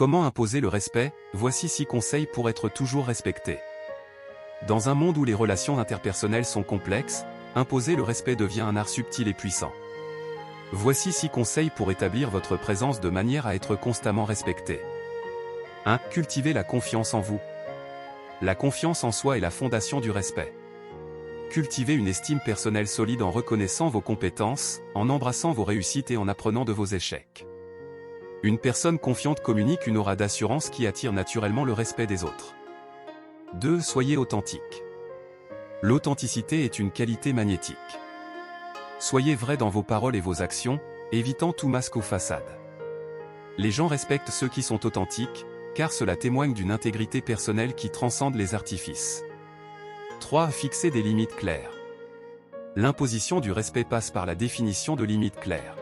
Comment imposer le respect? Voici 6 conseils pour être toujours respecté. Dans un monde où les relations interpersonnelles sont complexes, imposer le respect devient un art subtil et puissant. Voici 6 conseils pour établir votre présence de manière à être constamment respecté. 1. Cultivez la confiance en vous. La confiance en soi est la fondation du respect. Cultivez une estime personnelle solide en reconnaissant vos compétences, en embrassant vos réussites et en apprenant de vos échecs. Une personne confiante communique une aura d'assurance qui attire naturellement le respect des autres. 2. Soyez authentique. L'authenticité est une qualité magnétique. Soyez vrai dans vos paroles et vos actions, évitant tout masque ou façade. Les gens respectent ceux qui sont authentiques, car cela témoigne d'une intégrité personnelle qui transcende les artifices. 3. Fixez des limites claires. L'imposition du respect passe par la définition de limites claires.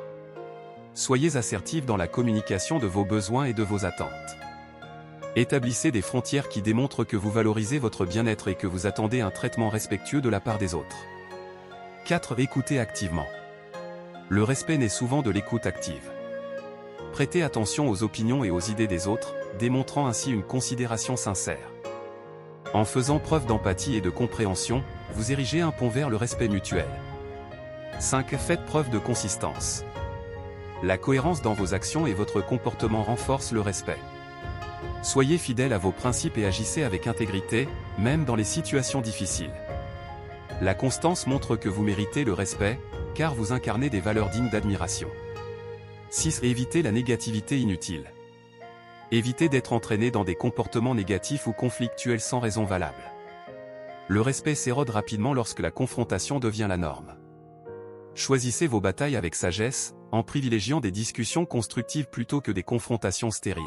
Soyez assertif dans la communication de vos besoins et de vos attentes. Établissez des frontières qui démontrent que vous valorisez votre bien-être et que vous attendez un traitement respectueux de la part des autres. 4. Écoutez activement. Le respect naît souvent de l'écoute active. Prêtez attention aux opinions et aux idées des autres, démontrant ainsi une considération sincère. En faisant preuve d'empathie et de compréhension, vous érigez un pont vers le respect mutuel. 5. Faites preuve de consistance. La cohérence dans vos actions et votre comportement renforcent le respect. Soyez fidèles à vos principes et agissez avec intégrité, même dans les situations difficiles. La constance montre que vous méritez le respect, car vous incarnez des valeurs dignes d'admiration. 6. Évitez la négativité inutile. Évitez d'être entraîné dans des comportements négatifs ou conflictuels sans raison valable. Le respect s'érode rapidement lorsque la confrontation devient la norme. Choisissez vos batailles avec sagesse, en privilégiant des discussions constructives plutôt que des confrontations stériles.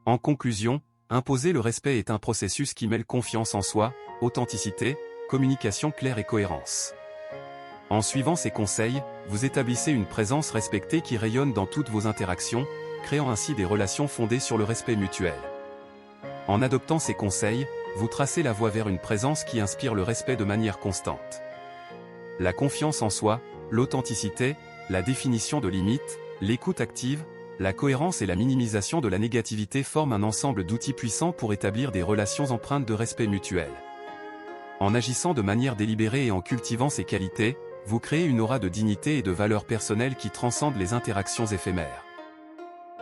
En conclusion, imposer le respect est un processus qui mêle confiance en soi, authenticité, communication claire et cohérence. En suivant ces conseils, vous établissez une présence respectée qui rayonne dans toutes vos interactions, créant ainsi des relations fondées sur le respect mutuel. En adoptant ces conseils, vous tracez la voie vers une présence qui inspire le respect de manière constante. La confiance en soi, l'authenticité, la définition de limites, l'écoute active, la cohérence et la minimisation de la négativité forment un ensemble d'outils puissants pour établir des relations empreintes de respect mutuel. En agissant de manière délibérée et en cultivant ces qualités, vous créez une aura de dignité et de valeur personnelle qui transcende les interactions éphémères.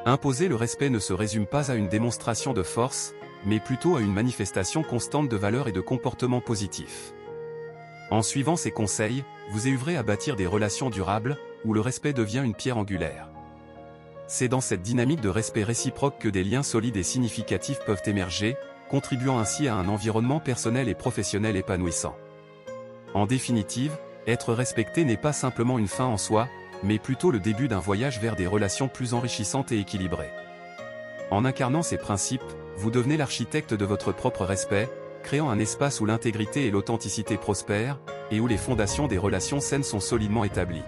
Imposer le respect ne se résume pas à une démonstration de force, mais plutôt à une manifestation constante de valeurs et de comportements positifs. En suivant ces conseils, vous œuvrez à bâtir des relations durables, où le respect devient une pierre angulaire. C'est dans cette dynamique de respect réciproque que des liens solides et significatifs peuvent émerger, contribuant ainsi à un environnement personnel et professionnel épanouissant. En définitive, être respecté n'est pas simplement une fin en soi, mais plutôt le début d'un voyage vers des relations plus enrichissantes et équilibrées. En incarnant ces principes, vous devenez l'architecte de votre propre respect, créant un espace où l'intégrité et l'authenticité prospèrent, et où les fondations des relations saines sont solidement établies.